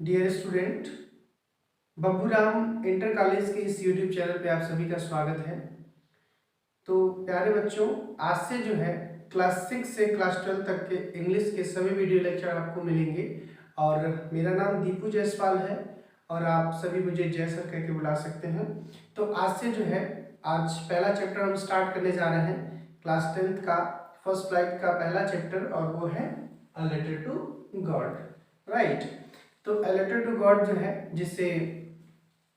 Dear student, बब्बूराम inter college के इस YouTube channel पे आप सभी का स्वागत है। तो प्यारे बच्चों, आज से जो है क्लास 6 से क्लास 12 तक के इंग्लिश के सभी वीडियो लेक्चर आपको मिलेंगे। और मेरा नाम दीपू जायसवाल है और आप सभी मुझे जय सर कह के बुला सकते हैं। तो आज से जो है आज पहला चैप्टर हम स्टार्ट करने जा रहे हैं, क्लास 10th का फर्स्ट फ्लाइट का पहला चैप्टर, और वो है a letter to God. Right, तो अ लेटर टू गॉड जो है जिसे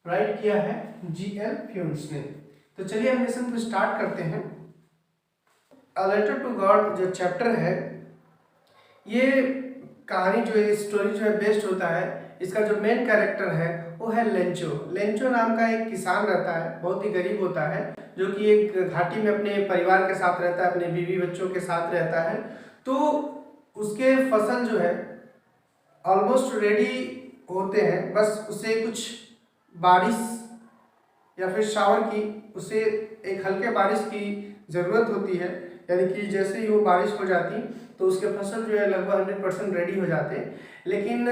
राइट किया है G.L. फ्यून्स ने। तो चलिए हम लेसन को स्टार्ट करते हैं। अ लेटर टू गॉड जो चैप्टर है, ये कहानी जो है, स्टोरी जो है बेस्ड होता है, इसका जो मेन कैरेक्टर है वो है लेंचो। लेंचो नाम का एक किसान रहता है, बहुत ही गरीब होता है, जो कि एक घाटी में अपने परिवार के साथ रहता है, अपने बीवी बच्चों के साथ रहता है। तो उसके फसल जो है ऑलमोस्ट रेडी होते हैं, बस उसे कुछ बारिश या फिर शावर की, उसे एक हल्के बारिश की ज़रूरत होती है। यानी कि जैसे ही वो बारिश हो जाती तो उसके फसल जो है लगभग 100% रेडी हो जाते। लेकिन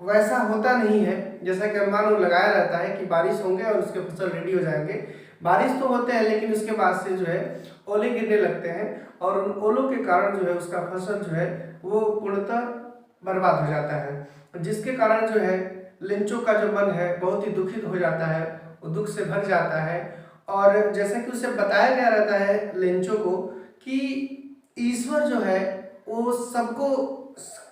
वैसा होता नहीं है जैसा कि अनुमान लगाया रहता है कि बारिश होंगे और उसके फसल रेडी हो जाएंगे। बारिश तो होते हैं लेकिन उसके बाद से जो है ओले गिरने लगते हैं, और उन ओलों के कारण जो है उसका फसल जो है वो पूर्णतः बर्बाद हो जाता है, जिसके कारण जो है लेंचो का जो मन है बहुत ही दुखित हो जाता है, वो दुख से भर जाता है। और जैसा कि उसे बताया गया रहता है लेंचो को कि ईश्वर जो है वो सबको,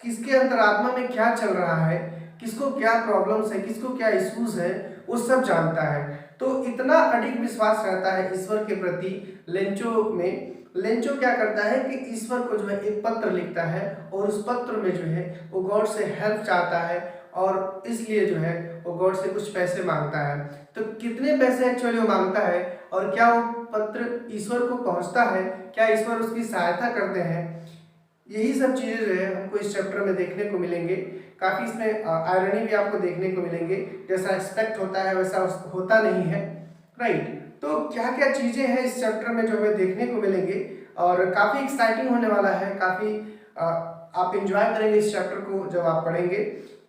किसके अंतरात्मा में क्या चल रहा है, किसको क्या प्रॉब्लम्स है, किसको क्या इश्यूज है, वो सब जानता है। तो इतना अडिग विश्वास रहता है ईश्वर के प्रति लेंचो में। लेंचो क्या करता है कि ईश्वर को जो है एक पत्र लिखता है, और उस पत्र में जो है वो गॉड से हेल्प चाहता है, और इसलिए जो है वो गॉड से कुछ पैसे मांगता है। तो कितने पैसे एक्चुअली वो मांगता है, और क्या वो पत्र ईश्वर को पहुंचता है, क्या ईश्वर उसकी सहायता करते हैं, यही सब चीज़ें जो है हमको इस चैप्टर में देखने को मिलेंगे। काफ़ी इसमें आयरनी भी आपको देखने को मिलेंगे, जैसा एक्सपेक्ट होता है वैसा होता नहीं है। राइट, तो क्या क्या चीज़ें हैं इस चैप्टर में जो हमें देखने को मिलेंगे, और काफ़ी एक्साइटिंग होने वाला है, काफ़ी आप इंजॉय करेंगे इस चैप्टर को जब आप पढ़ेंगे।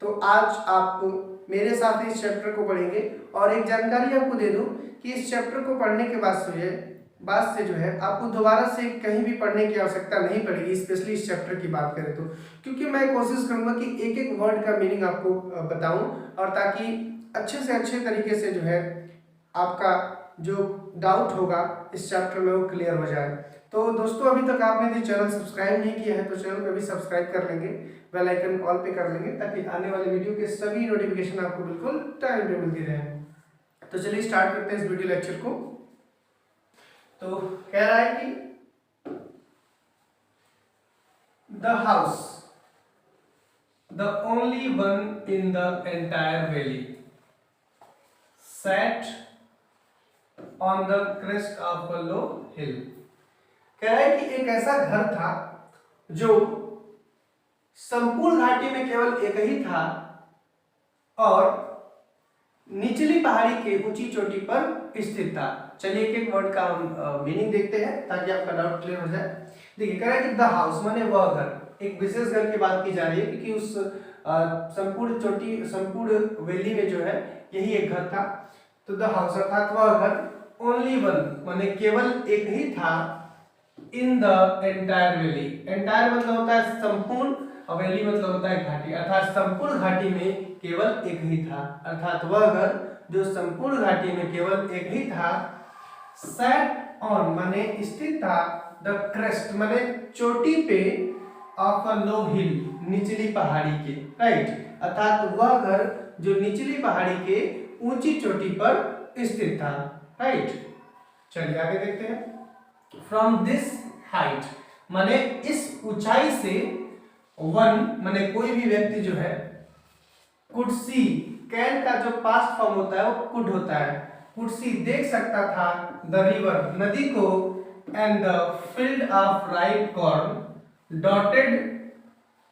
तो आज आप मेरे साथ इस चैप्टर को पढ़ेंगे, और एक जानकारी आपको दे दूं कि इस चैप्टर को पढ़ने के बाद से जो है आपको दोबारा से कहीं भी पढ़ने की आवश्यकता नहीं पड़ेगी, स्पेशली इस चैप्टर की बात करें तो, क्योंकि मैं कोशिश करूंगा कि एक एक वर्ड का मीनिंग आपको बताऊं, और ताकि अच्छे से अच्छे तरीके से जो है आपका जो डाउट होगा इस चैप्टर में वो क्लियर हो जाए। तो दोस्तों, अभी तक आपने यदि चैनल सब्सक्राइब नहीं किया है तो चैनल को भी सब्सक्राइब कर लेंगे, बेल आइकन ऑल पे कर लेंगे, ताकि आने वाले वीडियो के सभी नोटिफिकेशन आपको बिल्कुल टाइम पे मिलती रहे। तो चलिए स्टार्ट करते हैं इस वीडियो लेक्चर को। तो कह रहा है कि the house, the only one in the entire valley, sat on the crest of a low hill। कह रहा है कि एक ऐसा घर था जो संपूर्ण घाटी में केवल एक ही था, और निचली पहाड़ी के ऊंची चोटी पर स्थित था। चलिए एक एक वर्ड का हम मीनिंग देखते हैं ताकि आपका डाउट क्लियर हो जाए। देखिए, कह रहा है कि द हाउस माने वह घर, एक विशेष घर की बात की जा रही है, क्योंकि उस संपूर्ण वैली में जो है यही एक घर था। तो द हाउस अर्थात वह घर, ओनली वन माने केवल एक ही था, in the entire valley. Entire मतलब होता है संपूर्ण, और वैली मतलब होता है घाटी, अर्थात संपूर्ण घाटी में केवल एक ही था, अर्थात वह घर जो संपूर्ण घाटी में केवल एक ही था। सेट ऑन माने स्थित था, द क्रेस्ट माने चोटी पे, ऑफ अ लो हिल निचली पहाड़ी के। राइट, अर्थात वह घर जो निचली पहाड़ी के ऊंची चोटी पर स्थित था। राइट, चलिए आगे देखते हैं। फ्रॉम दिस हाइट माने इस ऊंचाई से, वन माने कोई भी व्यक्ति जो है, कुड सी, कैन का जो पास्ट फॉर्म होता है वो कुड होता है, कुड सी देख सकता था, द रिवर नदी को, and the field of right corn dotted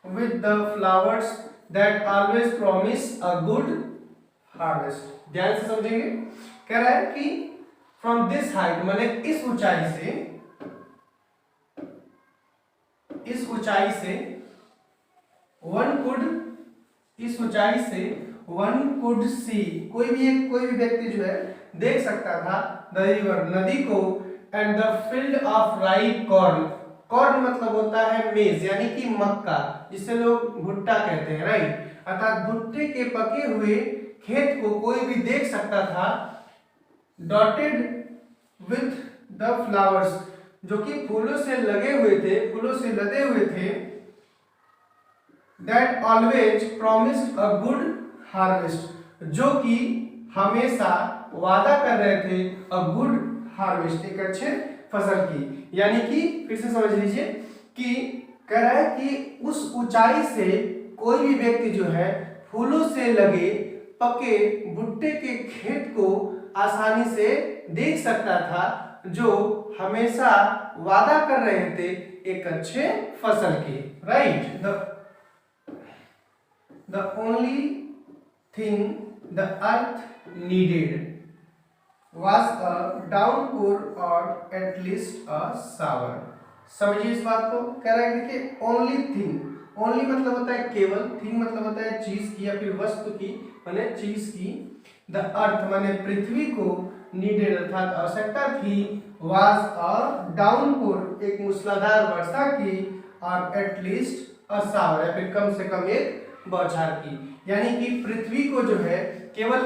with the flowers that always promise a good harvest. ध्यान से समझेंगे। कह रहा है कि फ्रॉम दिस हाइट माने इस ऊंचाई से वन कुड इस ऊंचाई से वन कुड सी, कोई भी व्यक्ति जो है देख सकता था द रिवर, नदी को, and the field of ripe corn, corn मतलब होता है मेज यानी कि मक्का, जिसे लोग भुट्टा कहते हैं, राइट, अर्थात भुट्टे के पके हुए खेत को कोई भी देख सकता था, डॉटेड विथ द फ्लावर्स, जो कि फूलों से लगे हुए थे, फूलों से लदे हुए थे, that always promised a good harvest, जो कि हमेशा वादा कर रहे थे अ गुड हार्वेस्ट, एक अच्छे फसल की। यानी कि फिर से समझ लीजिए कि कह रहा है कि उस ऊंचाई से कोई भी व्यक्ति जो है फूलों से लगे पके भुट्टे के खेत को आसानी से देख सकता था, जो हमेशा वादा कर रहे थे एक अच्छे फसल की, right. The only thing the earth needed was a downpour or at least a shower। समझिए इस बात को, कह रहा है देखिए ओनली थिंग, ओनली मतलब होता है केवल, थिंग मतलब होता है चीज की या फिर वस्तु की, माने चीज की, द अर्थ माने पृथ्वी को, नीडेड अर्थात आवश्यकता थी, वाज अ डाउनपोर एक मूसलाधार वर्षा की, और एटलीस्ट अ शावर या फिर कम से कम एक बौछार की। यानी कि पृथ्वी को जो है, केवल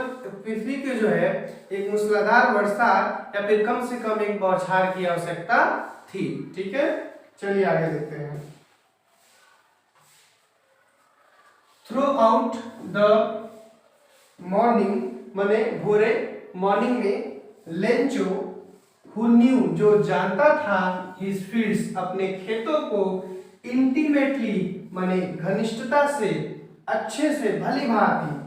पृथ्वी को जो है एक मूसलाधार वर्षा या फिर कम से कम एक बौछार की आवश्यकता थी। ठीक है, चलिए आगे देखते हैं। थ्रू आउट द मॉर्निंग माने भोरे, मॉर्निंग में, लेंचो हु न्यू जो जानता था, हिज फील्ड्स अपने खेतों को, इंटीमेटली माने घनिष्ठता से, अच्छे से, भली भांति,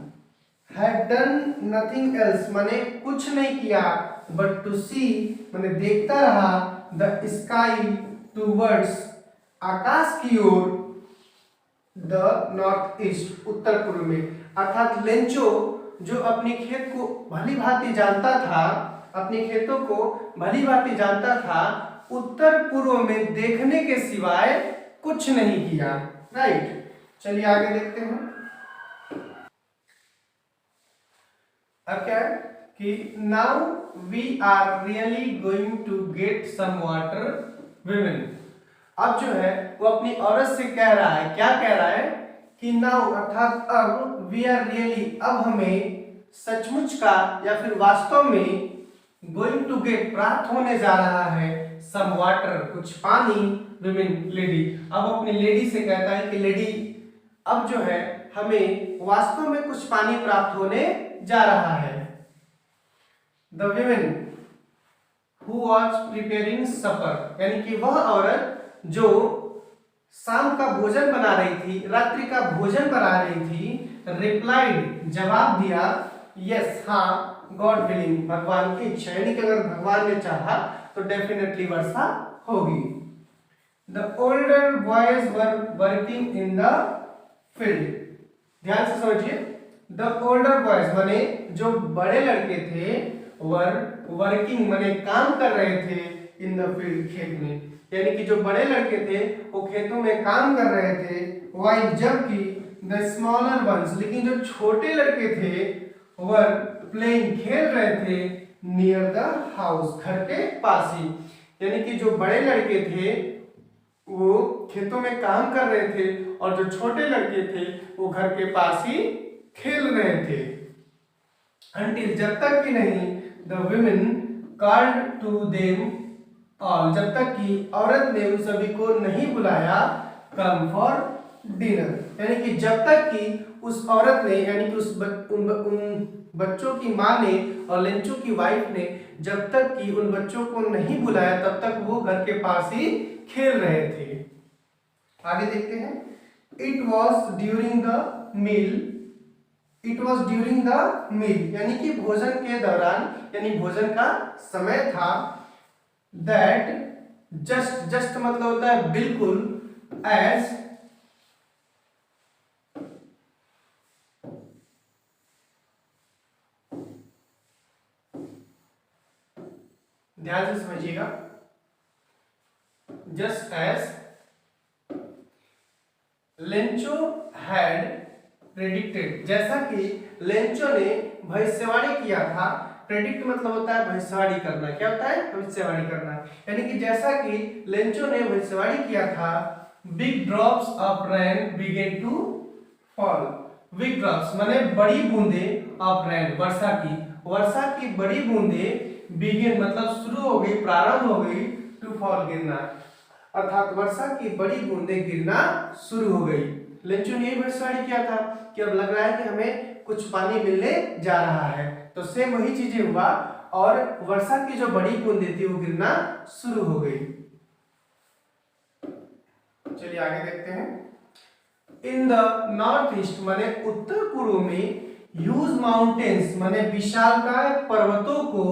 had done nothing else माने कुछ नहीं किया, but to see माने देखता रहा, the sky towards आकाश की ओर, the north east उत्तर पूर्व में, अर्थात लेंचो जो अपने खेत को भली भांति जानता था, अपने खेतों को भली भांति जानता था, उत्तर पूर्व में देखने के सिवाय कुछ नहीं किया, राइट। चलिए आगे देखते हैं। अब क्या है कि now we are really going to get some water women, अब जो है वो अपनी औरत से कह रहा है, क्या कह रहा है कि नाउ अर्थात अब, वी आर रियली अब हमें, सचमुच का या फिर वास्तव में, गोइंग टू गेट प्राप्त होने जा रहा है, सम वाटर कुछ पानी, विमेन लेडी, अब अपनी लेडी से कहता है कि लेडी अब जो है हमें वास्तव में कुछ पानी प्राप्त होने जा रहा है। The women who was preparing supper, यानी कि वह औरत जो शाम का भोजन बना रही थी, रात्रि का भोजन बना रही थी, रिप्लाइड जवाब दिया, यस हाँ, गॉड विलिंग भगवान की इच्छा, यानी कि अगर भगवान ने चाहा तो डेफिनेटली वर्षा होगी। The older boys were working in the field, ध्यान से समझिए, द ओल्डर बॉयज माने जो बड़े लड़के थे, वर वर्किंग माने काम कर रहे थे, इन द फील्ड खेत में, यानी कि जो बड़े लड़के थे वो खेतों में काम कर रहे थे, वाइल जबकि द स्मॉलर वंस लेकिन जो छोटे लड़के थे, वर प्लेइंग खेल रहे थे, नियर द हाउस घर के पास ही, यानी कि जो बड़े लड़के थे वो खेतों में काम कर रहे थे और जो छोटे लड़के थे वो घर के पास ही खेल रहे थे। Until जब तक कि नहीं, the women called to them all, जब तक कि औरत ने उन सभी को नहीं बुलाया, come for dinner, यानी कि जब तक कि उस औरत ने, यानी कि उन बच्चों की माँ ने और लेंचो की वाइफ ने जब तक कि उन बच्चों को नहीं बुलाया तब तक वो घर के पास ही खेल रहे थे। आगे देखते हैं। It was during the meal, it was during the meal, यानी कि भोजन के दौरान, यानी भोजन का समय था, दैट जस्ट, जस्ट मतलब होता है बिल्कुल, एज ध्यान से समझिएगा, just as Lencho had predicted, जैसा कि लेंचो ने भविष्यवाणी किया था। प्रेडिक्ट मतलब होता है भविष्यवाणी करना। क्या होता है? भविष्यवाणी करना। यानी कि जैसा कि लेंचो ने भविष्यवाणी किया था, big drops of rain began to fall. Big drops माने बड़ी बूंदे ऑफ रेन, वर्षा की बड़ी बूंदे बिगेन मतलब शुरू हो गई, प्रारंभ हो गई, टू फॉल गिरना, अर्थात वर्षा की बड़ी बूंदे गिरना शुरू हो गई। लेंचो ने भविष्यवाणी किया था कि अब लग रहा है कि हमें कुछ पानी मिलने जा रहा है, तो सेम वही चीजें हुआ और वर्षा की जो बड़ी बूंदें थी वो गिरना शुरू हो गई। चलिए आगे देखते हैं। इन द नॉर्थ ईस्ट माने उत्तर पूर्व में, ह्यूज माउंटेन्स माने विशालकाय पर्वतों को,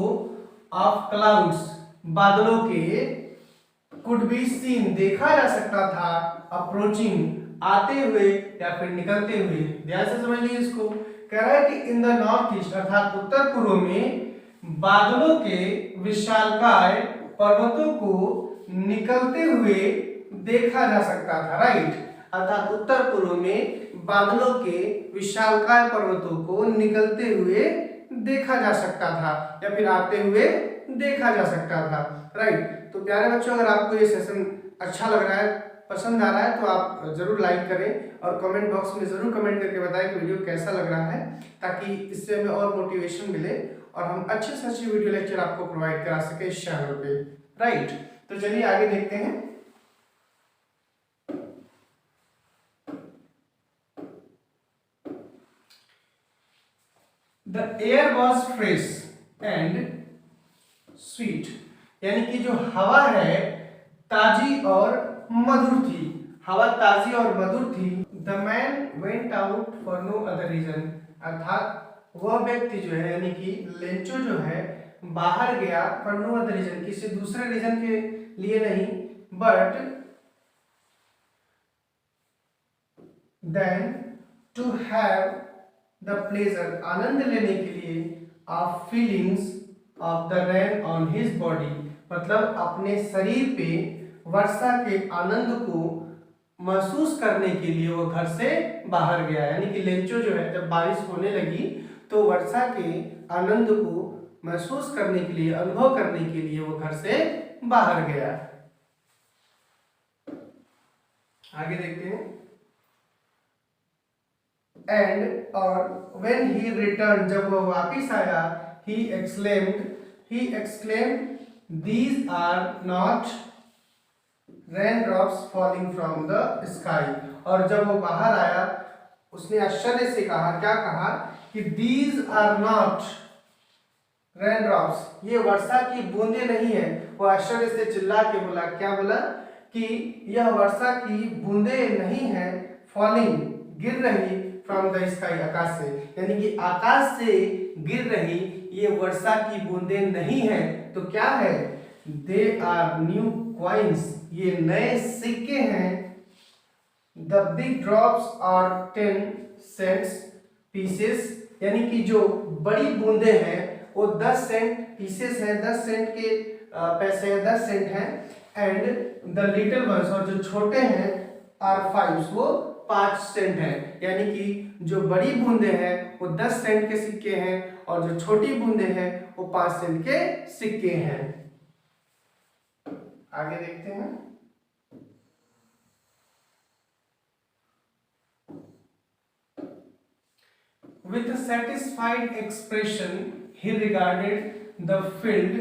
ऑफ क्लाउड्स बादलों के, कुड बी सीन देखा जा सकता था, अप्रोचिंग आते हुए या फिर निकलते हुए। ध्यान से समझ लीजिए इसको। कह रहा है कि इन द नॉर्थ ईस्ट अर्थात उत्तर पूर्व में बादलों के विशालकाय पर्वतों को निकलते हुए देखा जा सकता था। राइट, अर्थात उत्तर पूर्व में बादलों के विशालकाय पर्वतों को निकलते हुए देखा जा सकता था या फिर आते हुए देखा जा सकता था। राइट, तो प्यारे बच्चों, अगर आपको ये सेशन अच्छा लग रहा है, पसंद आ रहा है, तो आप जरूर लाइक करें और कमेंट बॉक्स में जरूर कमेंट करके बताएं कि वीडियो कैसा लग रहा है, ताकि इससे हमें और मोटिवेशन मिले और हम अच्छे से अच्छी वीडियो लेक्चर आपको प्रोवाइड करा सके इस चैनल पे। राइट, तो चलिए आगे देखते हैं। The air was fresh and sweet, यानी कि जो हवा है ताजी और मधुर थी, हवा ताजी और मधुर थी। The man went out for no other reason, अर्थात वह व्यक्ति जो है यानी कि लेंचो जो है बाहर गया for no other reason, किसी दूसरे रीजन के लिए नहीं, but then to have the pleasure, आनंद लेने के लिए, of feelings of the rain on his body, मतलब अपने शरीर पे वर्षा के आनंद को महसूस करने के लिए वो घर से बाहर गया। यानी कि लेंचो जो है जब बारिश होने लगी तो वर्षा के आनंद को महसूस करने के लिए, अनुभव करने के लिए वो घर से बाहर गया। आगे देखते हैं। एंड और व्हेन ही रिटर्न, जब वह वापिस आया, he exclaimed these are not raindrops falling from the sky, और जब वो बाहर आया उसने आश्चर्य से कहा, क्या कहा कि these are not raindrops, ये वर्षा की बूंदे नहीं है। वो आश्चर्य से चिल्ला के बोला, क्या बोला कि यह वर्षा की बूंदे नहीं है, falling गिर रही, फ्रॉम द स्काई आकाश से, यानी कि आकाश से गिर रही ये वर्षा की बूंदे नहीं है, तो क्या है? दे आर न्यू कॉइन्स, ये नए सिक्के हैं। The big drops are 10 cents pieces, यानी कि जो बड़ी बूंदे हैं वो 10 सेंट पीसेस हैं, 10 सेंट के पैसे हैं, 10 सेंट हैं। एंड द लिटिल वंस, और जो छोटे हैं, आर 5, वो 5 सेंट है। यानी कि जो बड़ी बूंदे हैं वो 10 सेंट के सिक्के हैं और जो छोटी बूंदे हैं वो 5 सेंट के सिक्के हैं। आगे देखते हैं। With a satisfied expression, he regarded the field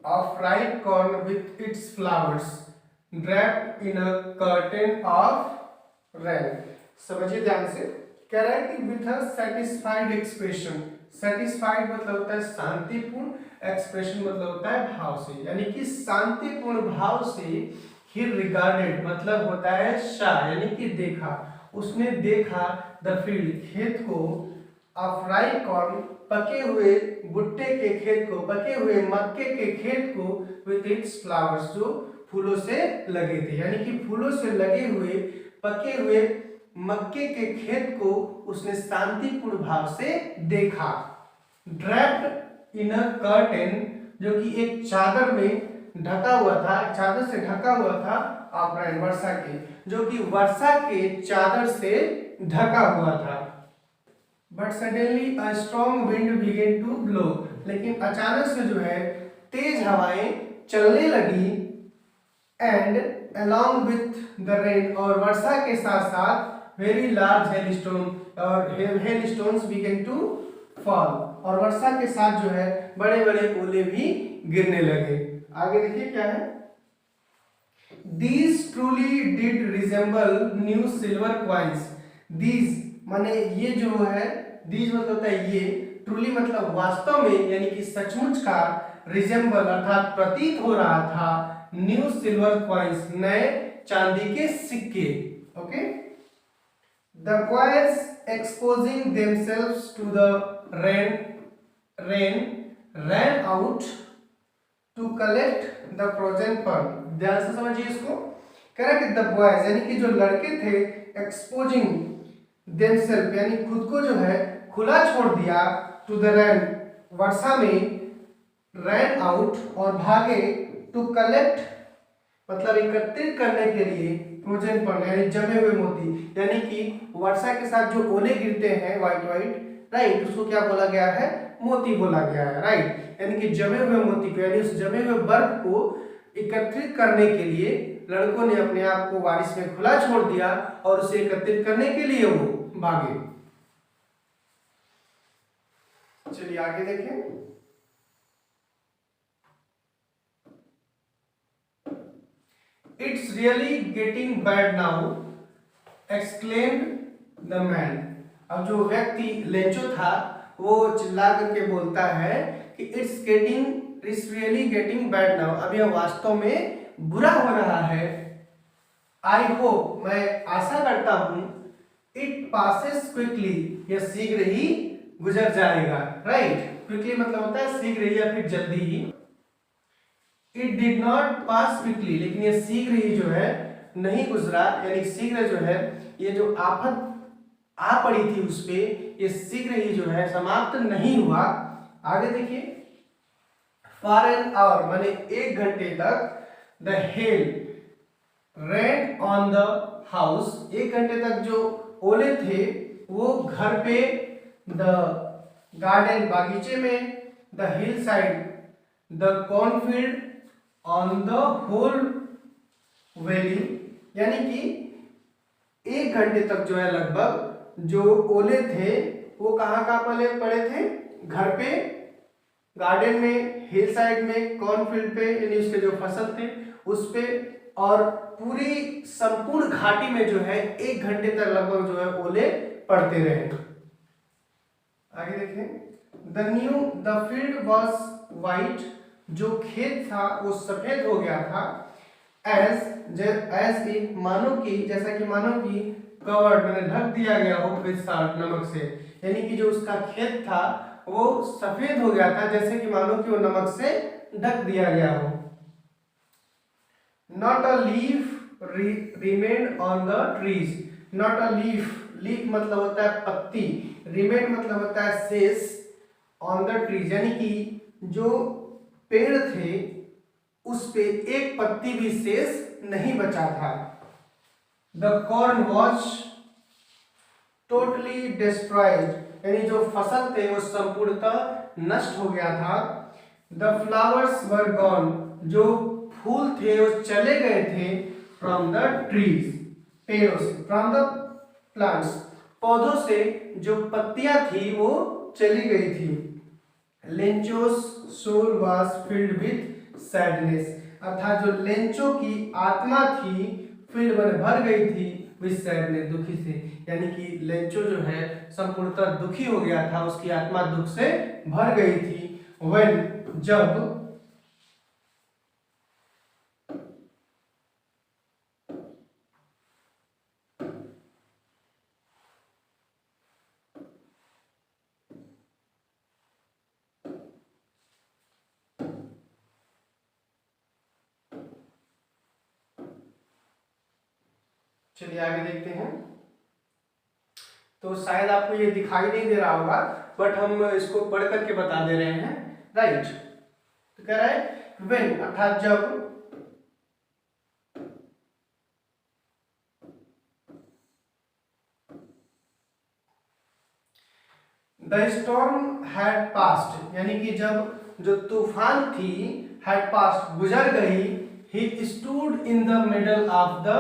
of ripe corn with its flowers, wrapped in a curtain of rain. समझिए ध्यान से, कह रहा है कि with a satisfied expression, satisfied मतलब होता है शांतिपूर्ण, expression मतलब होता है भाव से, यानी कि शांतिपूर्ण भाव से he regarded मतलब होता है शाह, यानी कि देखा, उसने देखा the field खेत को, of ripe corn पके हुए भुट्टे के खेत को, पके हुए मक्के के खेत को, with its flowers जो फूलों से लगे थे, यानी कि फूलों से लगे हुए पके हुए मक्के के खेत को उसने शांतिपूर्ण भाव से देखा। ड्रैप्ड इन अ कर्टेन, जो कि एक चादर में ढका हुआ था, चादर से ढका हुआ था, ऑफ रेन वर्षा के, जो कि वर्षा के चादर से ढका हुआ था। But suddenly a strong wind began to blow, लेकिन अचानक से जो है तेज हवाएं चलने लगी। And along with the rain, और वर्षा के साथ साथ वेरी लार्ज हेलस्टोन और हेलस्टोन्स बिगेन टू फॉल, और वर्षा के साथ जो है बड़े बड़े ओले भी गिरने लगे। आगे देखिए क्या है, These truly did resemble new silver coins। These माने ये जो है, these मतलब होता है ये, truly मतलब वास्तव में यानी कि सचमुच का, resemble अर्थात प्रतीत हो रहा था, न्यू सिल्वर कॉइन्स नए चांदी के सिक्के। Okay, the coins exposing themselves to the rain ran out to collect the frozen pearl। ध्यान से समझिए इसको। करेक्ट, द बॉयज यानी कि जो लड़के थे, एक्सपोजिंग देमसेल्फ यानी खुद को जो है खुला छोड़ दिया, टू द रेन वर्षा में, रैन आउट और भागे, टू कलेक्ट मतलब एकत्रित करने के लिए, फ्रोजन पर्ल यानी जमे हुए मोती, यानी कि वर्षा के साथ जो ओले गिरते हैं व्हाइट व्हाइट, राइट, उसको क्या बोला गया है, मोती बोला गया है, राइट, यानी कि जमे हुए मोती को यानी उस जमे हुए बर्फ को एकत्रित करने के लिए लड़कों ने अपने आप को बारिश में खुला छोड़ दिया और उसे एकत्रित करने के लिए वो भागे। चलिए आगे देखें। It's really getting bad now, exclaimed the man। अब जो व्यक्ति लेंचो था वो चिल्ला करके बोलता है कि it's really getting bad now, अब यह वास्तव में बुरा हो रहा है। I hope मैं आशा करता हूं, it passes quickly यह शीघ्र ही गुजर जाएगा, राइट, क्विकली मतलब होता है शीघ्र ही या फिर जल्दी ही। It did not pass quickly, लेकिन ये शीघ्र ही जो है नहीं गुजरा, यानी शीघ्र जो है ये जो आफत आ पड़ी थी उस पे, ये शीघ्र ही जो है समाप्त नहीं हुआ। आगे देखिए, फॉर एन आवर माने 1 घंटे तक, the hell rain on the house, 1 घंटे तक जो ओले थे वो घर पे, द गार्डन बागीचे में, the hillside, the cornfield, on the whole valley, यानी कि 1 घंटे तक जो है लगभग जो ओले थे वो कहाँ पड़े थे, घर पे, गार्डन में, हिल साइड में, कॉर्नफील्ड पे यानी उसके जो फसल थे उस पे, और पूरी संपूर्ण घाटी में जो है 1 घंटे तक लगभग जो है ओले पड़ते रहे। आगे देखें, द फील्ड वॉज वाइट, जो खेत था वो सफेद हो गया था, एज इफ मानो की, जैसा कि मानो की, कवर्ड मैंने ढक दिया गया हो विद साल्ट, नमक से, यानी कि जो उसका खेत था वो सफेद हो गया था जैसे कि मानो कि वो नमक से ढक दिया गया हो। Not a leaf remained on the trees, not a leaf, leaf मतलब होता है पत्ती, रिमेन मतलब होता है शेष, ऑन द ट्रीज यानी कि जो पेड़ थे उस पे एक पत्ती भी शेष नहीं बचा था। The corn was totally destroyed, यानी जो फसल थे वो संपूर्णतः नष्ट हो गया था। द फ्लावर्स वर गॉन, जो फूल थे वो चले गए थे, फ्रॉम द ट्रीज, पेड़ों से, फ्रॉम द प्लांट्स, पौधों से जो पत्तियां थी वो चली गई थी। Lencho's soul was filled with sadness, अर्थात जो लेंचो की आत्मा थी फील्ड में भर गई थी विथ सैडनेस, दुखी से, यानी कि लेंचो जो है संपूर्णतः दुखी हो गया था, उसकी आत्मा दुख से भर गई थी। व्हेन जब, चलिए आगे देखते हैं। तो शायद आपको ये दिखाई नहीं दे रहा होगा बट हम इसको पढ़ करके बता दे रहे हैं, राइट। तो कह रहा है व्हेन, अर्थात जब, द स्टॉर्म हैड पास्ड, यानी कि जब जो तूफान थी हैड पास्ड गुजर गई, he stood in the middle of the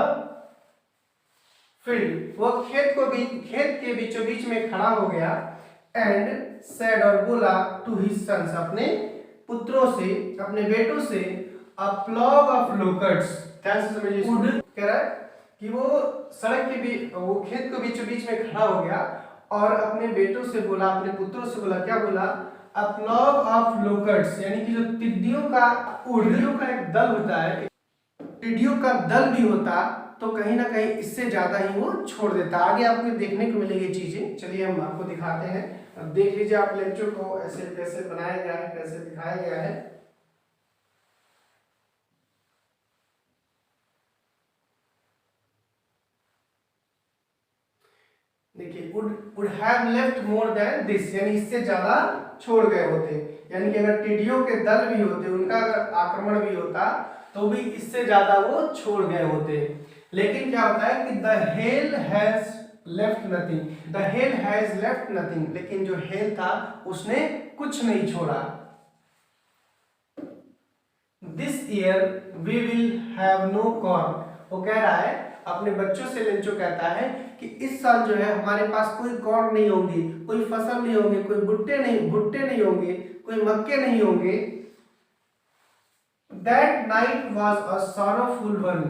field, वह खेत के बीचों बीच में खड़ा हो गया, एंड सेड और बोला टू हिज सन्स, अपने पुत्रों से, अपने बेटों से, अ प्लॉग ऑफ लोकट्स, ध्यान से समझिए, कह रहा है कि वो सड़क के वो खेत के बीचों बीच में खड़ा हो गया और अपने बेटों से बोला, अपने पुत्रों से बोला, क्या बोला, अ प्लॉग ऑफ लोकट्स, यानी कि जो टिड्डियों का एक दल होता है, टिड्डियों का दल भी होता तो कहीं ना कहीं इससे ज्यादा ही वो छोड़ देता। आगे आपको देखने को मिलेगी चीजें, चलिए हम आपको दिखाते हैं। अब देख लीजिए आप लेंचों को ऐसे कैसे बनाया गया है, कैसे दिखाया गया है। देखिए, would have left more than this, यानी इससे ज्यादा छोड़ गए होते, यानी कि अगर टिड्डियों के दल भी होते, उनका अगर आक्रमण भी होता तो भी इससे ज्यादा वो छोड़ गए होते। लेकिन क्या होता है कि the hail has left nothing, the hail has left nothing, लेकिन जो हेल था उसने कुछ नहीं छोड़ा। This year we will have no corn, वो कह रहा है अपने बच्चों से, लेंचो कहता है कि इस साल जो है हमारे पास कोई कॉर्न नहीं होंगी, कोई फसल नहीं होंगे, कोई भुट्टे नहीं होंगे, कोई मक्के नहीं होंगे। That night was a sorrowful one,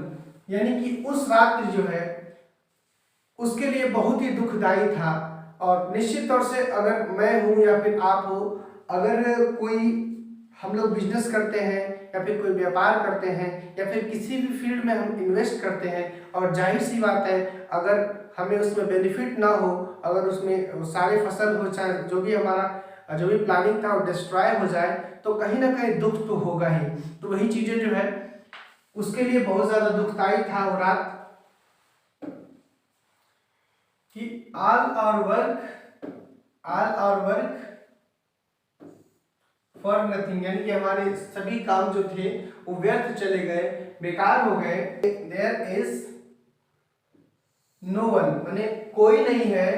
यानी कि उस रात जो है उसके लिए बहुत ही दुखदाई था। और निश्चित तौर से अगर मैं हूं या फिर आप हो, अगर कोई हम लोग बिजनेस करते हैं या फिर कोई व्यापार करते हैं या फिर किसी भी फील्ड में हम इन्वेस्ट करते हैं, और जाहिर सी बात है अगर हमें उसमें बेनिफिट ना हो, अगर उसमें सारे फसल हो, चाहे जो भी प्लानिंग था वो डिस्ट्रॉय हो जाए, तो कहीं ना कहीं दुख तो होगा ही। तो वही चीजें जो है उसके लिए बहुत ज्यादा दुखदाई था वो रात कि all our work for nothing, यानी कि हमारे सभी काम जो थे वो व्यर्थ चले गए, बेकार हो गए। There is no one, माने कोई नहीं है,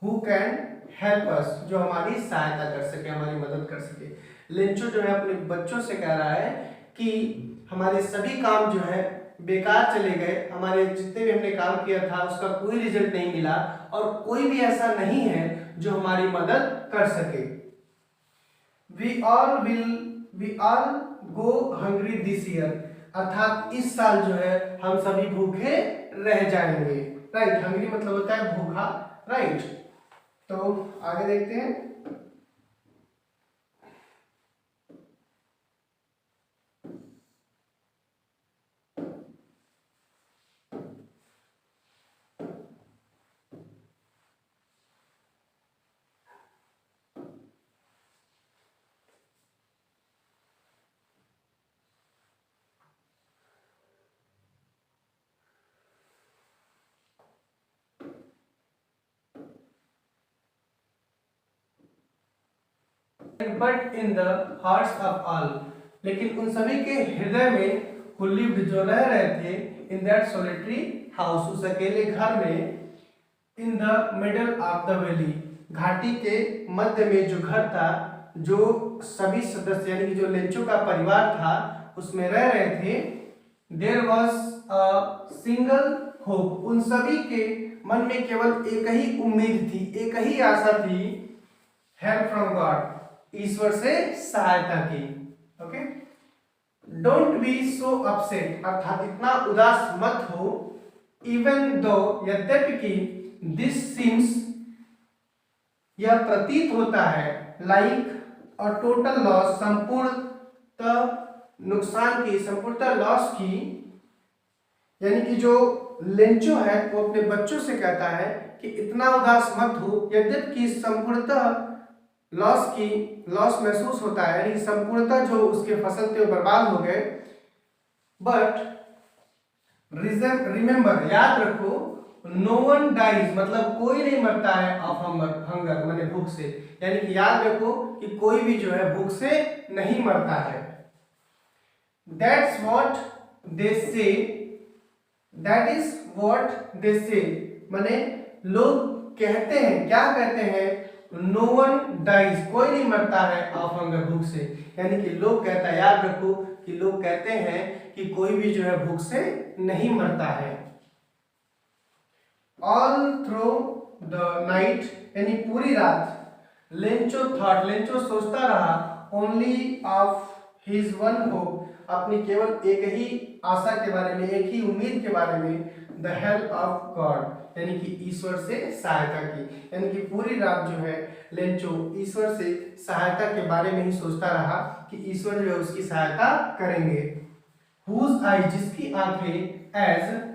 who can help us, जो हमारी सहायता कर सके, हमारी मदद कर सके। लेंचो जो है अपने बच्चों से कह रहा है कि हमारे सभी काम जो है बेकार चले गए, हमारे जितने भी हमने काम किया था उसका कोई रिजल्ट नहीं मिला, और कोई भी ऐसा नहीं है जो हमारी मदद कर सके। We all go hungry this year, अर्थात इस साल जो है हम सभी भूखे रह जाएंगे। राइट, हंग्री मतलब होता है भूखा, राइट। तो आगे देखते हैं। But in the hearts of all, लेकिन उन सभी के हृदय में who lived, जो रह रहे थे, in that solitary house, उस अकेले घर में, in the middle of the valley, घाटी के मध्य में जो घर था, जो सभी सदस्य यानी कि जो लेंचो का परिवार था उसमें रह रहे थे, there was a single hope, उन सभी के मन में केवल एक ही उम्मीद थी, एक ही आशा थी, help from God, ईश्वर से सहायता की। Okay, don't be so upset, अर्थात इतना उदास मत हो, इवन दो, यद्यपि कि दिस सीम्स, यह प्रतीत होता है, लाइक अ टोटल लॉस, संपूर्णतः नुकसान की, संपूर्णतः लॉस की, यानी कि जो लेंचो है वो अपने बच्चों से कहता है कि इतना उदास मत हो, यद्यपि कि संपूर्णतः लॉस महसूस होता है, यानी संपूर्णतः जो उसके फसल थे वो बर्बाद हो गए, बट रिमेंबर, याद रखो, नो वन डाइज, मतलब कोई नहीं मरता है ऑफ हंगर, माने भूख से, यानी कि याद रखो कि कोई भी जो है भूख से नहीं मरता है। दैट्स व्हाट दे से, दैट इज व्हाट दे से, माने लोग कहते हैं, क्या कहते हैं, नो वन डाइज, कोई नहीं मरता है ऑफ हंगर, भूख से। यानी कि लोग कहता है, याद रखो कि लोग कहते हैं कि कोई भी जो है भूख से नहीं मरता है। ऑल थ्रू द नाइट, यानी पूरी रात, लेंचो थॉट, लेंचो सोचता रहा, only of his one hope, अपनी केवल एक ही आशा के बारे में, एक ही उम्मीद के बारे में, द हेल्प ऑफ गॉड, यानी कि ईश्वर से सहायता की। यानी कि पूरी रात जो है लेंचो ईश्वर से सहायता के बारे में ही सोचता रहा कि ईश्वर जो है उसकी सहायता करेंगे। हुज आई, जिसकी आंखें, as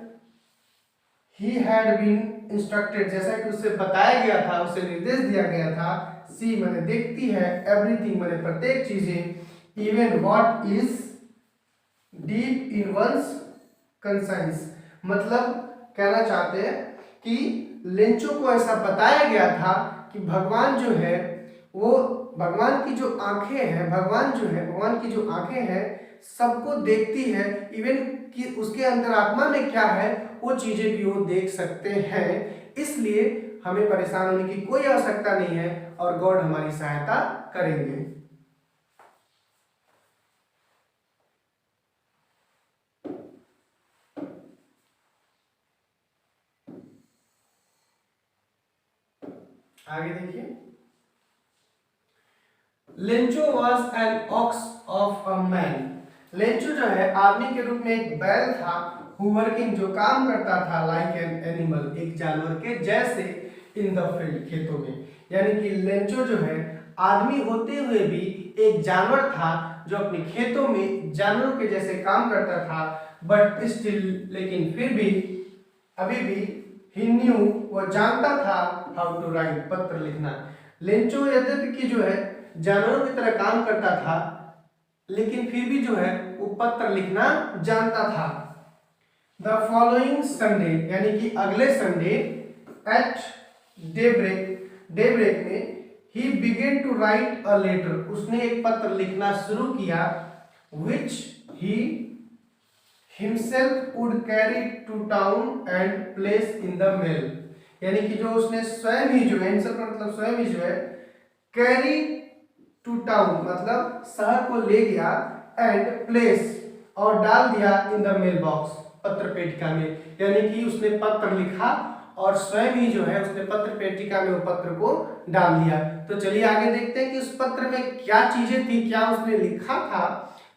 he had been instructed, जैसा कि उसे बताया गया था, उसे निर्देश दिया गया था, सी मैंने देखती है, एवरीथिंग मैंने प्रत्येक चीजें, even what is deep in one's conscience, मतलब कहना चाहते हैं कि लेंचो को ऐसा बताया गया था कि भगवान जो है वो, भगवान की जो आंखें हैं, भगवान जो है, भगवान की जो आंखें हैं सबको देखती है, इवन कि उसके अंदर आत्मा में क्या है वो चीजें भी वो देख सकते हैं, इसलिए हमें परेशान होने की कोई आवश्यकता नहीं है और गॉड हमारी सहायता करेंगे। आगे देखिए, Lencho was an ox of a man, Lencho जो है आदमी के रूप में एक बैल था, हु वर्किंग, जो काम करता था, लाइक एन एनिमल, एक जानवर के जैसे, इन द फील्ड, खेतों में। यानी कि लेंचो जो है आदमी होते हुए भी एक जानवर था जो अपने खेतों में जानवरों के जैसे काम करता था, बट स्टिल, लेकिन फिर भी, अभी भी, ही न्यू, वो जानता था, हाउ टू राइट, पत्र लिखना। लेंचो यद्यपि कि जो है जानवरों की तरह काम करता था, लेकिन फिर भी जो है वो पत्र लिखना जानता था। द फॉलोइंग संडे, यानी कि अगले संडे, एट डेब्रेक में, he began to write a letter, उसने एक पत्र लिखना शुरू किया, which he himself would carry to town and place in the mail, यानी कि जो उसने स्वयं ही जो है, हिमसेल्फ मतलब स्वयं ही जो है, कैरी टू टाउन मतलब शहर को ले गया, एंड प्लेस और डाल दिया, इन द मेल बॉक्स, पत्र पेटिका में। यानी कि उसने पत्र लिखा और स्वयं ही जो है उसने पत्र पेटिका में वो पत्र को डाल दिया। तो चलिए आगे देखते हैं कि उस पत्र में क्या चीजें थी, क्या उसने लिखा था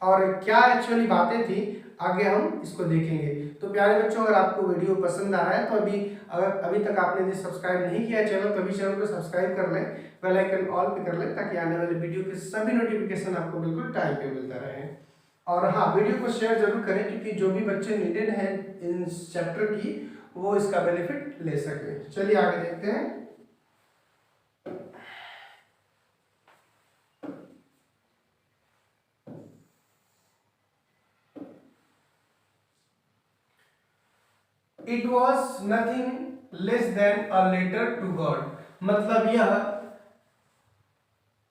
और क्या एक्चुअली बातें थी, आगे हम इसको देखेंगे। तो प्यारे बच्चों, अगर आपको वीडियो पसंद आ रहा है तो अभी तक आपने यदि सब्सक्राइब नहीं किया चैनल तो अभी चैनल को सब्सक्राइब कर लें, बेल आइकन ऑल पे कर लें, ताकि आने वाले वीडियो के सभी नोटिफिकेशन आपको बिल्कुल टाइम पे मिलता रहे। और हाँ, वीडियो को शेयर जरूर करें, क्योंकि जो भी बच्चे नीडेड हैं इन चैप्टर की वो इसका बेनिफिट ले सके। चलिए आगे देखते हैं। It was nothing less than a letter to God, मतलब यह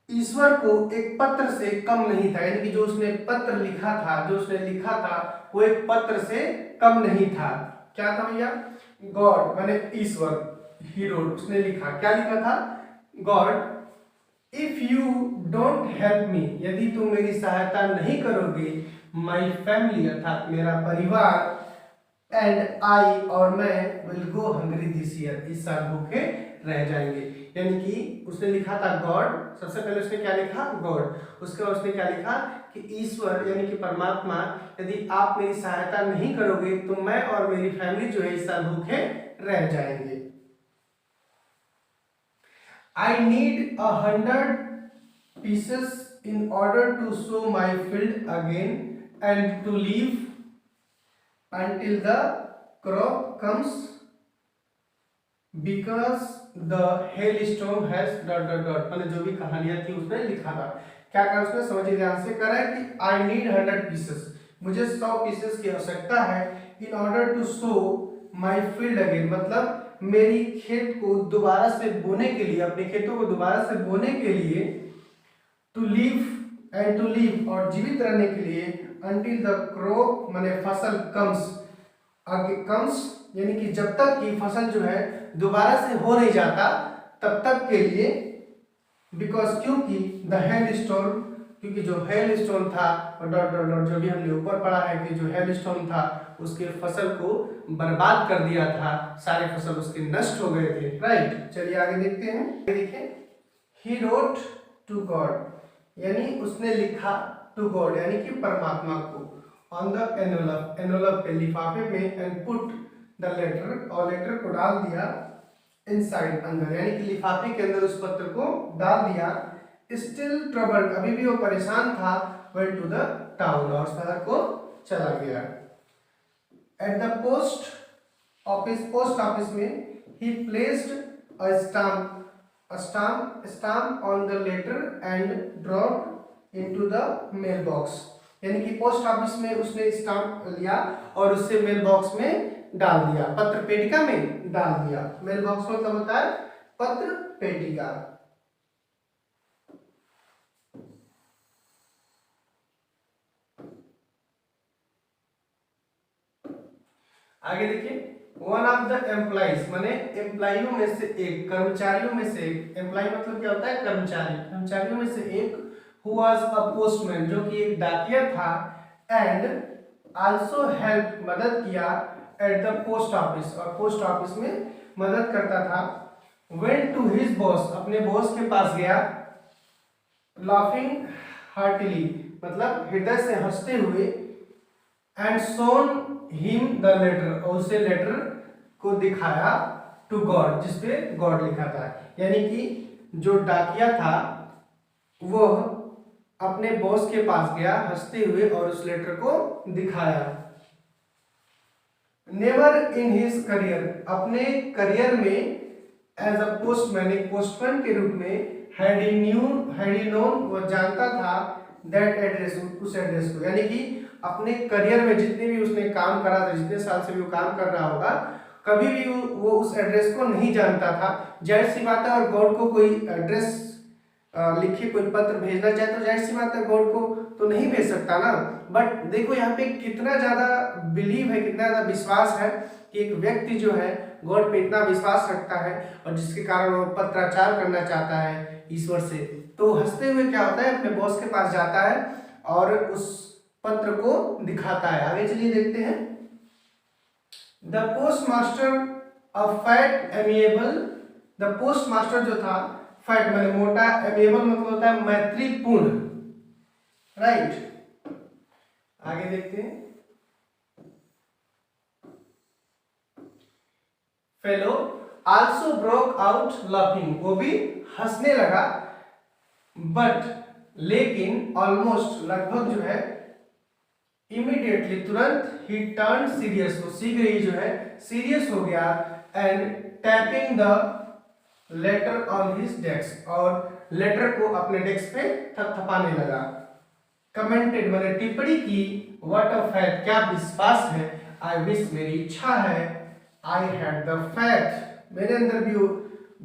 ईश्वर को एक पत्र से कम नहीं था। यानी कि जो उसने पत्र लिखा था, जो उसने लिखा था वो एक पत्र से कम नहीं था। क्या था भैया? गॉड माने ईश्वर, ही रोट, उसने लिखा, क्या लिखा था? God, if you don't help me, यदि तुम मेरी सहायता नहीं करोगे, माई फैमिली अर्थात मेरा परिवार, एंड आई और मैं, will go hungry this year, इस साल भूखे रह जाएंगे। यानी कि उसने लिखा था गॉड, सबसे पहले उसने क्या लिखा? गॉड। उसके बाद उसने क्या लिखा कि ईश्वर यानी कि परमात्मा, यदि आप मेरी सहायता नहीं करोगे तो मैं और मेरी फैमिली जो है इस साल भूखे रह जाएंगे। I need 100 pieces in order to sow my field again and to leave until the crop comes because the hailstorm has ... मैंने जो भी कहानियां थी उसमें लिखा था। क्या कहा उसने? समझिए ध्यान से। कह रहा है कि I need 100 pieces, मुझे 100 पीसेस की आवश्यकता है, in order to sow my field again, मतलब मेरी खेत को दोबारा से बोने के लिए, अपने खेतों को दोबारा से बोने के लिए, to live and to live और जीवित रहने के लिए, अंटिल द क्रॉप माने फसल, कम्स, आगे कम्स यानी कि जब तक की फसल जो है दोबारा से हो नहीं जाता तब तक के लिए, बिकॉज क्योंकि द हेल स्टोन, क्योंकि जो हेल स्टोन था और डॉट डॉट डॉट जो भी हमने ऊपर पढ़ा है कि जो हेल स्टोन था उसके फसल को बर्बाद कर दिया था, सारे फसल उसके नष्ट हो गए थे। राइट, चलिए आगे देखते हैं। देखिए, ही रोट टू गॉड, यानी उसने लिखा टू गॉड यानी कि परमात्मा को, ऑन द एनवलप, एनवलप पे लिफाफे में, एंड पुट द लेटर, और लेटर को डाल दिया इनसाइड, अंदर, यानी कि लिफाफे के अंदर उस पत्र को डाल दिया। स्टिल ट्रबल्ड, अभी भी वो परेशान था, वेंट टू द टाउन, और शहर को चला गया। एट द पोस्ट ऑफिस में he placed a stamp on the letter and dropped into the mailbox, यानी कि पोस्ट ऑफिस में उसने स्टाम्प लिया और उससे मेल बॉक्स में डाल दिया, पत्र पेटिका में डाल दिया। मेल बॉक्स मतलब होता है पत्र पेटिका। आगे देखिए, वन ऑफ द एम्प्लॉइज, माने एम्प्लॉइयों में से एक, कर्मचारियों में से एक, एम्प्लॉय मतलब क्या होता है, कर्मचारी, कर्मचारियों में से एक, हु वाज अ पोस्टमैन, जो कि एक डाकिया था, एंड आल्सो हेल्प, मदद किया, एट द पोस्ट ऑफिस, और पोस्ट ऑफिस में मदद करता था। वेंट टू हिज बॉस, अपने बॉस के पास गया, लाफिंग हार्टिली, मतलब हृदय से हंसते हुए, and shown him the letter, और उसे लेटर को दिखाया, टू गॉड, जिसपे गॉड लिखा था, यानी कि जो डाकिया था वह अपने बॉस के पास गया हंसते हुए और उस लेटर को दिखाया। नेवर इन हिज करियर, अपने करियर में, एज अ पोस्टमैन, एक पोस्टमैन के रूप में, हैड ही नोन, वह जानता था, दैट एड्रेस, उस एड्रेस को, यानी कि अपने करियर में जितने भी उसने काम करा था, जितने साल से भी वो काम कर रहा होगा, कभी भी वो उस एड्रेस को नहीं जानता था। जाहिर सी बात है, और गॉड को कोई एड्रेस लिखे कोई पत्र भेजना चाहे तो जाहिर सी बात है गॉड को तो नहीं भेज सकता ना। बट देखो यहाँ पे कितना ज्यादा बिलीव है, कितना ज्यादा विश्वास है कि एक व्यक्ति जो है गॉड पे इतना विश्वास रखता है और जिसके कारण वो पत्राचार करना चाहता है ईश्वर से, तो हंसते हुए क्या होता है अपने बॉस के पास जाता है और उस पत्र को दिखाता है। आगे चलिए देखते हैं। The post master of fat amiable, the post master जो था, फैट मैंने मोटा, एमिएबल मतलब होता है मैत्रीपूर्ण। राइट, आगे देखते हैं। Fellow also broke out laughing, वो भी हंसने लगा, बट लेकिन ऑलमोस्ट लगभग जो है, इमीडिएटली तुरंत, ही टर्न सीरियस, वो शीघ्र ही जो है सीरियस हो गया, and tapping the later on his desk, और लेटर को अपने डेस्क पे थपथपाने लगा। कमेंटेड मैंने टिप्पणी की, व्हाट अ फैक्ट, क्या विश्वास है, आई विश, मेरी इच्छा है, आई हैड द फैक्ट, मेरे अंदर भी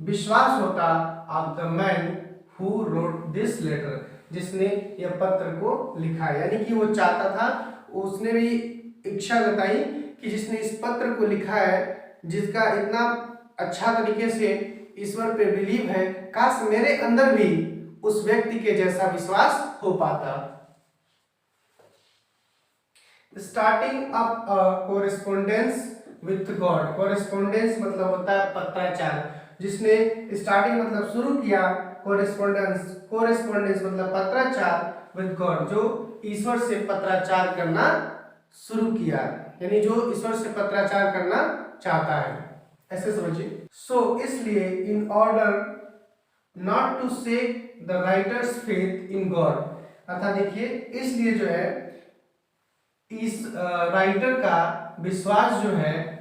विश्वास होता, of the man who wrote this letter, जिसने यह पत्र को लिखा, यानी कि वो चाहता था, उसने भी इच्छा जताई कि जिसने इस पत्र को लिखा है, जिसका इतना अच्छा तरीके से ईश्वर पे बिलीव है, काश मेरे अंदर भी उस व्यक्ति के जैसा विश्वास हो पाता। Starting up correspondence with God, correspondence मतलब होता है पत्राचार, जिसने स्टार्टिंग मतलब शुरू किया, कोरेस्पोंडेंस मतलब पत्राचार विथ गॉड, जो ईश्वर से पत्राचार करना शुरू किया, यानी जो ईश्वर से पत्राचार करना चाहता है, ऐसे समझिए। सो इसलिए, in order not to shake the writer's faith in God, अर्थात देखिए इसलिए जो है इस राइटर का विश्वास जो है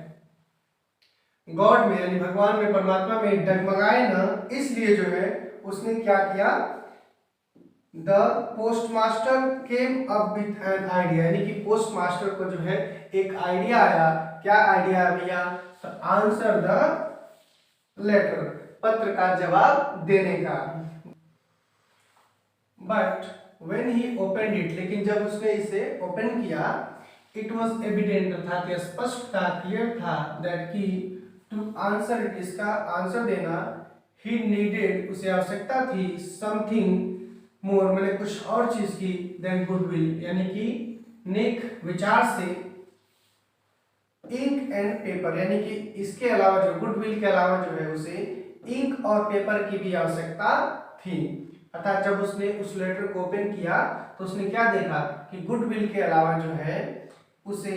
गॉड में यानी भगवान में, परमात्मा में डगमगाए ना, इसलिए जो है उसने क्या किया, the postmaster came up with an idea, यानी कि पोस्टमास्टर को जो है एक आइडिया आया। क्या आइडिया है भैया, आंसर द लेटर, पत्र का जवाब देने का। But when he opened it, लेकिन जब उसने इसे ओपन किया, it was evident, अर्थात यह स्पष्ट था, क्लियर था, that कि to answer it, इसका आंसर देना, ही नीडेड, उसे आवश्यकता थी, समथिंग मोर, मैंने कुछ और चीज की, देन गुडविल, यानी कि नेक विचार से, इंक एंड पेपर, यानी कि इसके अलावा जो गुडविल के अलावा जो है उसे इंक और पेपर की भी आवश्यकता थी। अर्थात जब उसने उस लेटर को ओपन किया तो उसने क्या देखा कि गुडविल के अलावा जो है उसे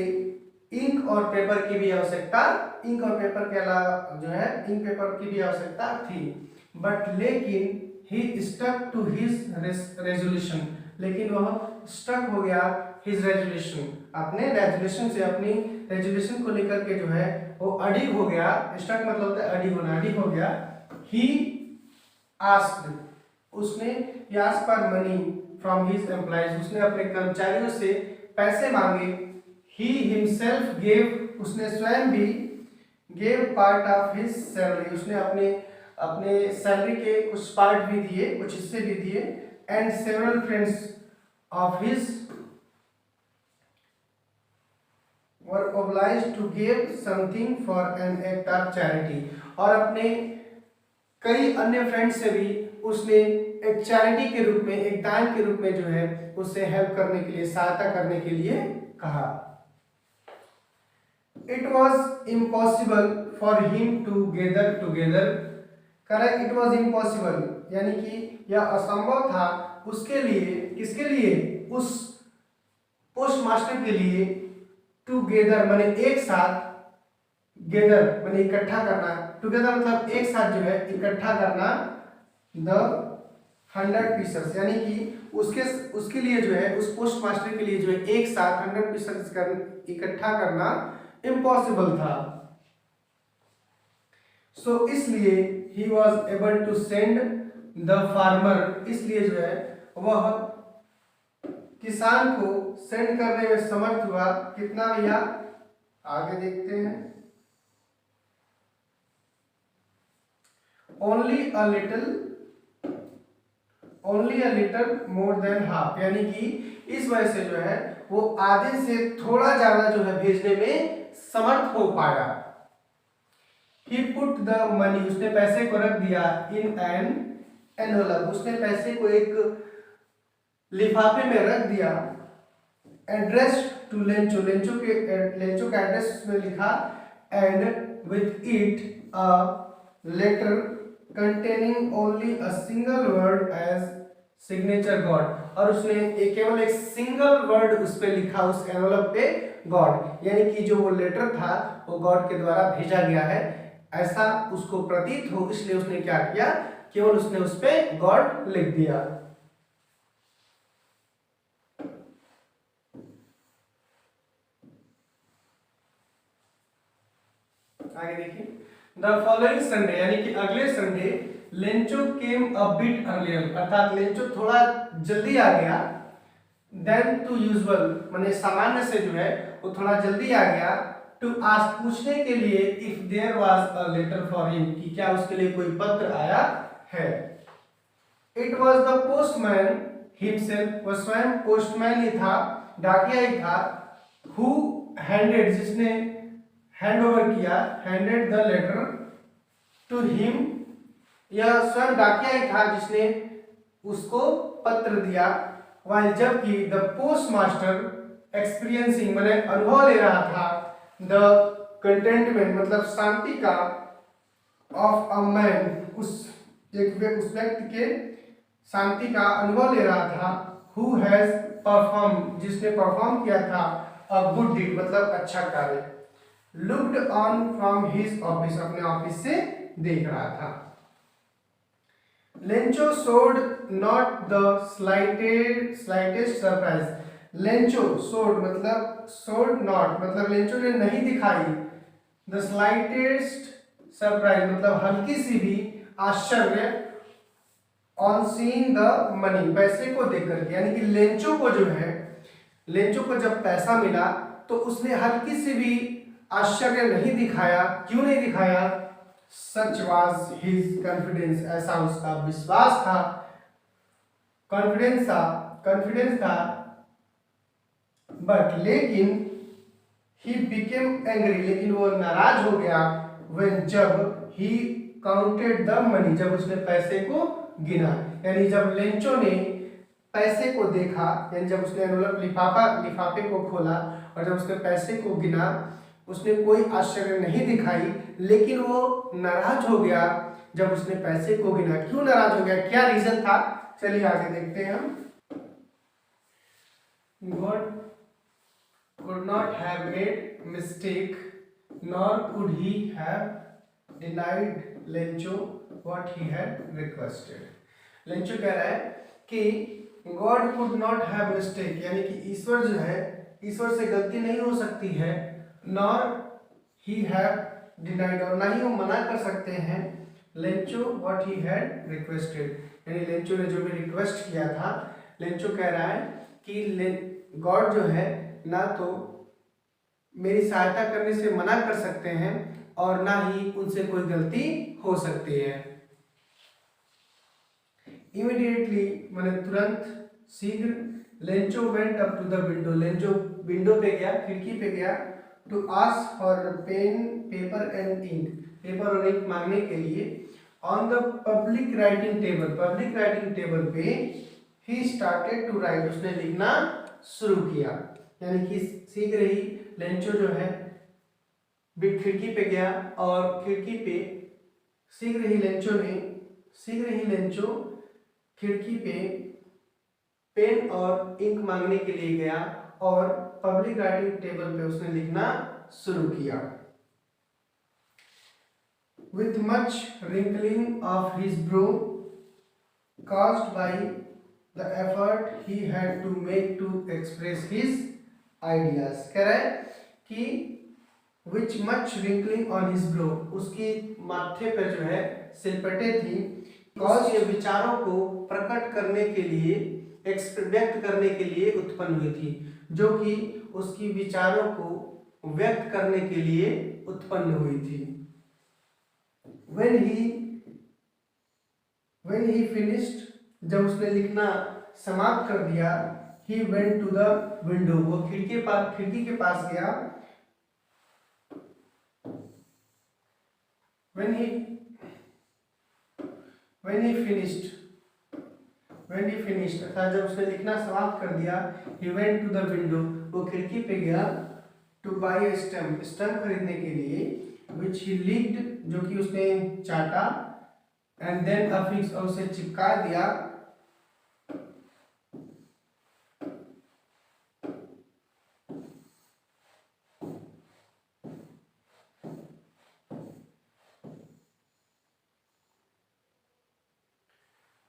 इंक और पेपर की भी आवश्यकता, इंक और पेपर के अलावा जो है इंक पेपर की भी आवश्यकता थी। बट लेकिन ही स्टक टू हिज रेजोल्यूशन, लेकिन वह स्टक हो गया हिज रेजोल्यूशन, अपने रेजोल्यूशन से, अपनी रेजोल्यूशन को लेकर के जो है वो अडिग हो गया। स्टक मतलब होता है अडिग होना, अडिग हो गया। ही आस्क्ड, उसने asked for money from his employees, उसने अपने कर्मचारियों से पैसे मांगे। ही हिमसेल्फ गेव, उसने स्वयं भी, gave part of his salary, उसने अपने सैलरी के कुछ पार्ट भी दिए, कुछ हिस्से भी दिए। And several friends of his were obliged to give something for an act of charity, और अपने कई अन्य फ्रेंड्स से भी उसने एक चैरिटी के रूप में, एक दान के रूप में जो है उससे हेल्प करने के लिए, सहायता करने के लिए कहा। It was impossible for him to gather together, correct, it was impossible यानी कि यह असंभव था उसके लिए, किसके लिए, उस पोस्ट मास्टर के लिए, टूगेदर माने एक साथ, गेदर माने इकट्ठा करना, टुगेदर मतलब एक साथ जो है इकट्ठा करना, द 100 पीसेस, यानी कि उसके लिए जो है, उस पोस्ट मास्टर के लिए जो है एक साथ 100 पीसेस इकट्ठा करना इम्पॉसिबल था। सो इसलिए he was able to send the farmer, इसलिए जो है वह किसान को सेंड करने में समर्थ हुआ। कितना भैया, आगे देखते हैं, only a little more than half, यानी कि इस वजह से जो है वो आधे से थोड़ा ज्यादा जो है भेजने में समर्थ हो पाया। ही पुट द मनी, उसने पैसे को रख दिया, इन एन एनवलप, उसने पैसे को एक लिफाफे में रख दिया। एड्रेस टू लेंचो, लेंचो का एड्रेस में लिखा। And with it a letter containing only a single word as signature God, और उसने केवल एक सिंगल वर्ड उस पे लिखा, उस एनवलप पे, गॉड, यानी कि जो वो लेटर था वो गॉड के द्वारा भेजा गया है ऐसा उसको प्रतीत हो, इसलिए उसने क्या किया, केवल उसने उस पे गॉड लिख दिया। आगे देखिए, द फॉलोइंग संडे, यानी कि अगले Sunday, Lencho came a bit earlier, अर्थात लेंचो थोड़ा जल्दी आ गया, देन टू यूजुअल, माने सामान्य से जो है वो थोड़ा जल्दी आ गया, टू आस्क, पूछने के लिए, if there was a letter for him, कि क्या उसके लिए कोई पत्र आया है। It was the postman himself, वह स्वयं पोस्टमैन ही था, डाकिया ही था, हु हैंडेड, जिसने हैंड ओवर किया, handed the letter to him, यह स्वयं डाकिया ही था जिसने उसको पत्र दिया। वाइल, जबकि द पोस्ट मास्टर एक्सपीरियंसिंग, मैंने अनुभव ले रहा था, द कंटेंटमेंट मतलब शांति का, ऑफ अ मैन, उस व्यक्ति के शांति का अनुभव ले रहा था, हु हैज परफॉर्म, जिसने परफॉर्म किया था, अ गुड डीड मतलब अच्छा कार्य, looked on from his office, अपने ऑफिस से देख रहा था। Lencho showed not the slightest surprise, Lencho showed मतलब, शोड नॉट मतलब लेंचो ने नहीं दिखाई, द स्लाइटेस्ट सरप्राइज मतलब हल्की सी भी आश्चर्य, ऑन सीइंग द मनी, पैसे को देख करके, यानी कि लेंचो को जो है, लेंचो को जब पैसा मिला तो उसने हल्की सी भी आश्चर्य नहीं दिखाया। क्यों नहीं दिखाया? सच वाज हिज कॉन्फिडेंस, ऐसा उसका विश्वास था, कॉन्फिडेंस था। बट लेकिन ही बिकेम एंग्री, लेकिन वो नाराज हो गया, व्हेन जब ही काउंटेड द मनी, जब उसने पैसे को गिना, यानी जब लेंचो ने पैसे को देखा, यानी जब उसने एनवलप लिफाफे को खोला और जब उसने पैसे को गिना, उसने कोई आश्चर्य नहीं दिखाई, लेकिन वो नाराज हो गया जब उसने पैसे को गिना। क्यों नाराज हो गया, क्या रीजन था, चलिए आगे देखते हैं हम। God could not have made mistake, nor could he have denied Lencho what he had requested. Lencho कह रहा है कि God could not have mistake, यानी कि ईश्वर जो है, ईश्वर से गलती नहीं हो सकती है, nor he have denied, और ना ही वो मना कर सकते हैं Lencho what he had requested, यानी लेंचो ने जो भी रिक्वेस्ट किया था। लेंचो कह रहा है कि गॉड जो है ना तो मेरी सहायता करने से मना कर सकते हैं और ना ही उनसे कोई गलती हो सकती है। इमीडिएटली, मैंने तुरंत, शीघ्र, Lencho went up to the window, Lencho window पे गया, खिड़की पे गया, to ask for pen paper and ink, paper और इंक मांगने के लिए। On the public writing table पे ही स्टार्टेड टू राइट, उसने लिखना शुरू किया, यानी कि शीघ्र ही लेंचो जो है खिड़की पे गया और खिड़की पे शीघ्र ही लेंचो खिड़की पे पेन और इंक मांगने के लिए गया और पब्लिक राइटिंग टेबल पे उसने लिखना शुरू किया। With much wrinkling of his brow caused by the effort he had to make to express his ideas, कह रहा है कि which much wrinkling on his brow, उसकी माथे पर जो है सिलपटे थी, cause ये विचारों को प्रकट करने के लिए, व्यक्त करने के लिए उत्पन्न हुई थी, जो कि उसकी विचारों को व्यक्त करने के लिए उत्पन्न हुई थी। when he finished, जब उसने लिखना समाप्त कर दिया, he went to the window, वो खिड़की के पास गया। when he finished अर्थात जब उसने लिखना समाप्त कर दिया, he went to the window, वो खिड़की पे गया, to buy a stamp खरीदने के लिए, which he licked, जो कि उसने चाटा, and then affix, और उसे चिपका दिया,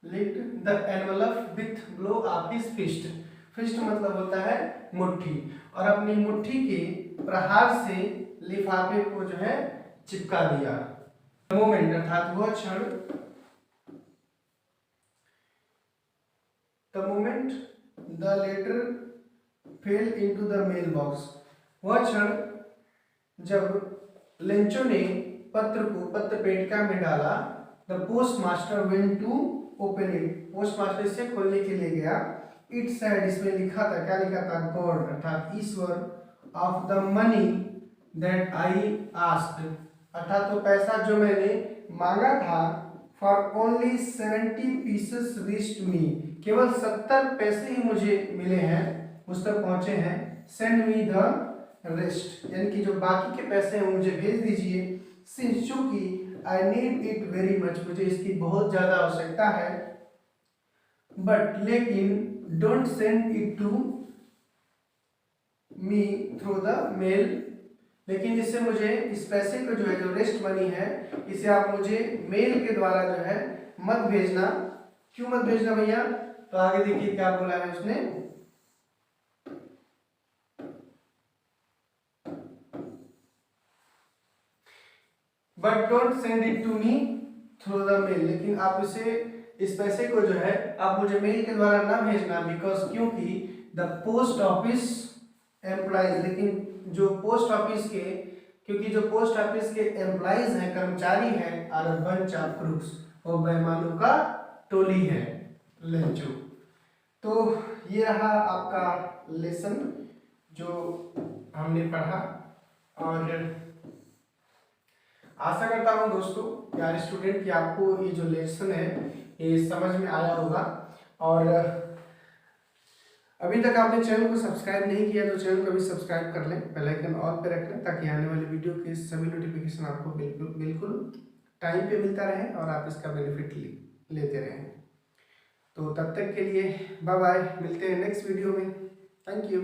licked the envelope with blow of his fist, fist मतलब होता है मुट्ठी, और अपनी मुट्ठी के प्रहार से लिफाफे को जो है चिपका दिया। मोमेंट अर्थात वह क्षण, the moment the letter fell into the mailbox, वह क्षण जब लेंचो ने पत्र को पत्र पेटिका में डाला, the postmaster went to open it, postmaster इसे खोलने के लिए गया। इट सेड, इसमें लिखा था, क्या लिखा था, गॉड अर्थात ईश्वर, of the money that I asked, अर्थात वो पैसा जो मैंने मांगा था, for only 70 pieces reached me, केवल 70 पैसे ही मुझे मिले हैं, मुझ तक पहुंचे हैं। सेंड मी द रेस्ट, यानी कि जो बाकी के पैसे हैं मुझे भेज दीजिए। सिंस, चूंकि I need it very much, मुझे इसकी बहुत ज्यादा आवश्यकता है। बट, लेकिन, don't send it to me through the mail, लेकिन इससे मुझे इस पैसे को जो है, जो रेस्ट मनी है, इसे आप मुझे मेल के द्वारा जो है मत भेजना। क्यों मत भेजना भैया, तो आगे देखिए क्या बोला है उसने, but don't send it to me through the mail, लेकिन आप इस पैसे को जो है आप मुझे मेल के द्वारा ना भेजना, बिकॉज, क्योंकि द पोस्ट ऑफिस एम्प्लॉइज, लेकिन जो पोस्ट ऑफिस के, क्योंकि जो पोस्ट ऑफिस के एम्प्लॉइज हैं, कर्मचारी हैं, आर बंच ऑफ क्रूक्स, वो बेईमानों का टोली है, लेंचो। तो ये रहा आपका लेसन जो हमने पढ़ा, और आशा करता हूँ दोस्तों प्यारे स्टूडेंट कि आपको ये जो लेसन है ये समझ में आया होगा। और अभी तक आपने चैनल को सब्सक्राइब नहीं किया तो चैनल को भी सब्सक्राइब कर लें, बेल आइकन ऑल पे रख लें, ताकि आने वाले वीडियो के सभी नोटिफिकेशन आपको बिल्कुल बिल्कुल टाइम पे मिलता रहे और आप इसका बेनिफिट लेते रहें। तो तब तक के लिए बाय बाय, मिलते हैं नेक्स्ट वीडियो में। Thank you.